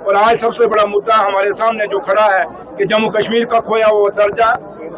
और आज सबसे बड़ा मुद्दा हमारे सामने जो खड़ा है कि जम्मू कश्मीर का खोया हुआ दर्जा,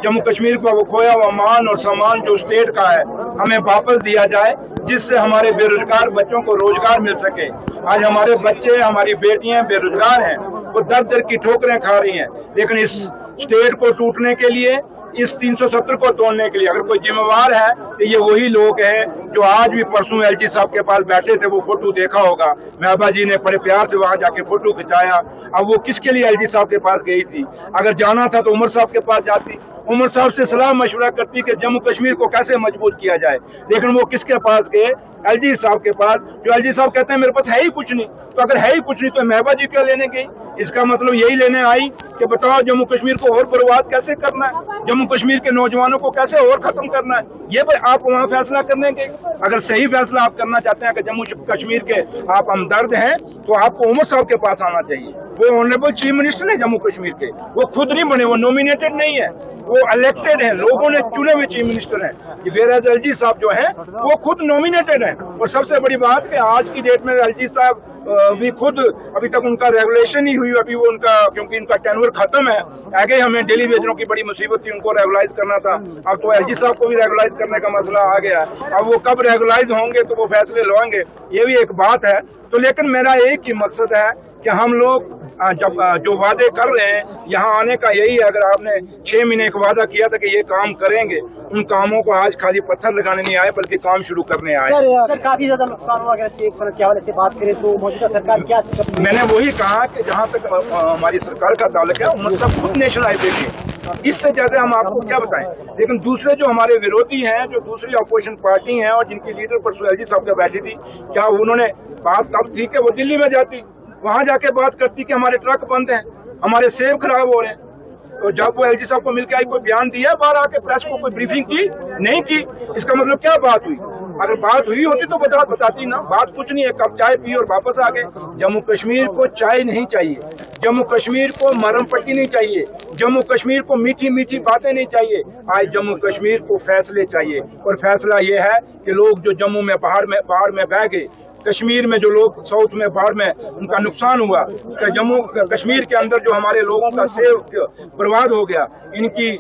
जम्मू कश्मीर का वो खोया हुआ मान और सम्मान जो स्टेट का है हमें वापस दिया जाए, जिससे हमारे बेरोजगार बच्चों को रोजगार मिल सके। आज हमारे बच्चे, हमारी बेटियां बेरोजगार हैं, वो दर दर की ठोकरें खा रही हैं, लेकिन इस स्टेट को टूटने के लिए, इस 370 को तोड़ने के लिए अगर कोई जिम्मेवार है तो ये वही लोग हैं जो आज भी परसों एलजी साहब के पास बैठे थे। वो फोटो देखा होगा, महबा जी ने बड़े प्यार से वहां जाके फोटो खिंचाया। अब वो किसके लिए एलजी साहब के पास गई थी? अगर जाना था तो उमर साहब के पास जाती, उमर साहब से सलाह मशवरा करती कि जम्मू कश्मीर को कैसे मजबूत किया जाए। लेकिन वो किसके पास गए? एलजी साहब के पास, जो एलजी साहब कहते हैं मेरे पास है ही कुछ नहीं। तो अगर है ही कुछ नहीं तो महबा जी क्यों लेने गई? इसका मतलब यही लेने आई कि बताओ जम्मू कश्मीर को और बर्बाद कैसे करना है, जम्मू कश्मीर के नौजवानों को कैसे और खत्म करना है। ये आप वहाँ फैसला करने के, अगर सही फैसला आप करना चाहते हैं कि जम्मू कश्मीर के आप हमदर्द हैं तो आपको उमर साहब के पास आना चाहिए। वो ऑनरेबल चीफ मिनिस्टर है जम्मू कश्मीर के, वो खुद नहीं बने, वो नॉमिनेटेड नहीं है, वो इलेक्टेड है, लोगों ने चुने हुए चीफ मिनिस्टर हैं। वेराज एलजी साहब जो हैं वो खुद नॉमिनेटेड हैं। और सबसे बड़ी बात कि आज की डेट में एलजी साहब भी खुद, अभी तक उनका रेगुलेशन ही हुई, अभी वो उनका, क्योंकि इनका टेन्योर खत्म है। आगे हमें डेली वेजरों की बड़ी मुसीबत थी, उनको रेगुलाइज करना था। अब तो एलजी साहब को भी रेगुलाइज करने का मसला आ गया। अब वो कब रेगुलाइज होंगे तो वो फैसले लेंगे, ये भी एक बात है। तो लेकिन मेरा एक ही मकसद है कि हम लोग जब जो वादे कर रहे हैं यहाँ आने का यही है। अगर आपने 6 महीने का वादा किया था कि ये काम करेंगे, उन कामों को आज खाली पत्थर लगाने नहीं आए बल्कि काम शुरू करने आए। सर काफी ज्यादा नुकसान हुआ। अगर एक सड़क के हवाले से बात करें तो मौजूदा सरकार क्या? मैंने वही कहा कि जहाँ तक हमारी सरकार का ताल्लुक है उन सब खुद नेशनल हाईवे के, इससे ज्यादा हम आपको क्या बताएं। लेकिन दूसरे जो हमारे विरोधी हैं, जो दूसरी अपोजिशन पार्टी हैं और जिनकी लीडर परसों एलजी साहब का बैठी थी, क्या उन्होंने बात तब थी कि वो दिल्ली में जाती, वहां जाके बात करती कि हमारे ट्रक बंद हैं, हमारे सेब खराब हो रहे हैं। तो जब वो एलजी साहब को मिलकर आई, कोई बयान दिया बाहर आके प्रेस को, कोई ब्रीफिंग की? नहीं की। इसका मतलब क्या बात हुई? अगर बात हुई होती तो बताती ना। बात कुछ नहीं है, कप चाय पी और वापस आ गए। जम्मू कश्मीर को चाय नहीं चाहिए, जम्मू कश्मीर को मरम पट्टी नहीं चाहिए, जम्मू कश्मीर को मीठी मीठी बातें नहीं चाहिए। आज जम्मू कश्मीर को फैसले चाहिए, और फैसला ये है कि लोग जो जम्मू में बाहर में बह गए, कश्मीर में जो लोग साउथ में बाढ़ में उनका नुकसान हुआ, जम्मू कश्मीर के अंदर जो हमारे लोगों का सेब बर्बाद हो गया, इनकी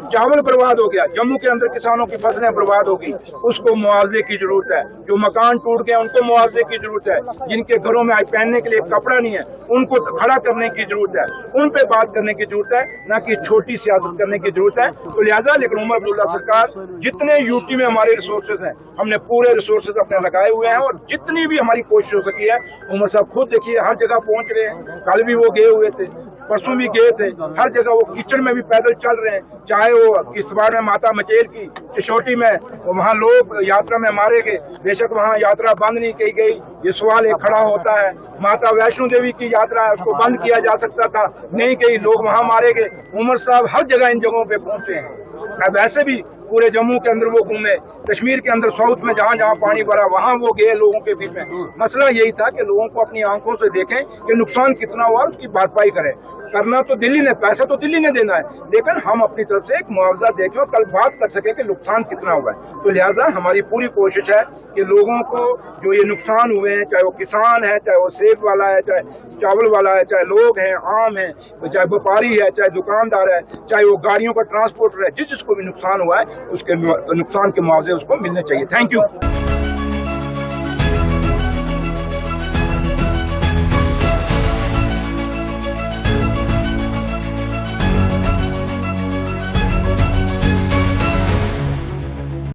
चावल बर्बाद हो गया, जम्मू के अंदर किसानों की फसलें बर्बाद हो गई, उसको मुआवजे की जरूरत है। जो मकान टूट गए उनको मुआवजे की जरूरत है। जिनके घरों में आज पहनने के लिए कपड़ा नहीं है उनको खड़ा करने की जरूरत है। उन पे बात करने की जरूरत है, न कि छोटी सियासत करने की जरूरत है। तो लिहाजा लेकिन उमर अब्दुल्ला सरकार, जितने यूटी में हमारे रिसोर्सेज हैं हमने पूरे रिसोर्सेज अपने लगाए हुए हैं, और जितनी भी हमारी कोशिश हो सकी है। उमर साहब खुद देखिए हर जगह पहुंच रहे हैं, कल भी वो गए हुए थे, परसों भी गए थे, हर जगह वो किचन में भी पैदल चल रहे हैं। चाहे वो किश्तवाड़ में माता मचेल की चिशोटी में वहाँ लोग यात्रा में मारे गए, बेशक वहाँ यात्रा बंद नहीं की गई। ये सवाल एक खड़ा होता है, माता वैष्णो देवी की यात्रा है, उसको बंद किया जा सकता था, नहीं गई, लोग वहाँ मारे गए। उमर साहब हर जगह इन जगहों पे पहुंचे हैं। वैसे भी पूरे जम्मू के अंदर वो घूमे, कश्मीर के अंदर साउथ में जहाँ जहाँ पानी भरा वहाँ वो गए लोगों के बीच में। मसला यही था कि लोगों को अपनी आंखों से देखें कि नुकसान कितना हुआ, उसकी भरपाई करें। करना तो दिल्ली ने, पैसा तो दिल्ली ने देना है, लेकिन हम अपनी तरफ से एक मुआवजा देखें और कल बात कर सके कि नुकसान कितना हुआ है। तो लिहाजा हमारी पूरी कोशिश है कि लोगों को जो ये नुकसान हुए हैं, चाहे वो किसान है, चाहे वो सेब वाला है, चाहे चावल वाला है, चाहे लोग हैं आम है, चाहे व्यापारी है, चाहे दुकानदार है, चाहे वो गाड़ियों का ट्रांसपोर्टर है, जिसको भी नुकसान हुआ है उसके नुकसान के मुआवजे उसको मिलने चाहिए। Thank you.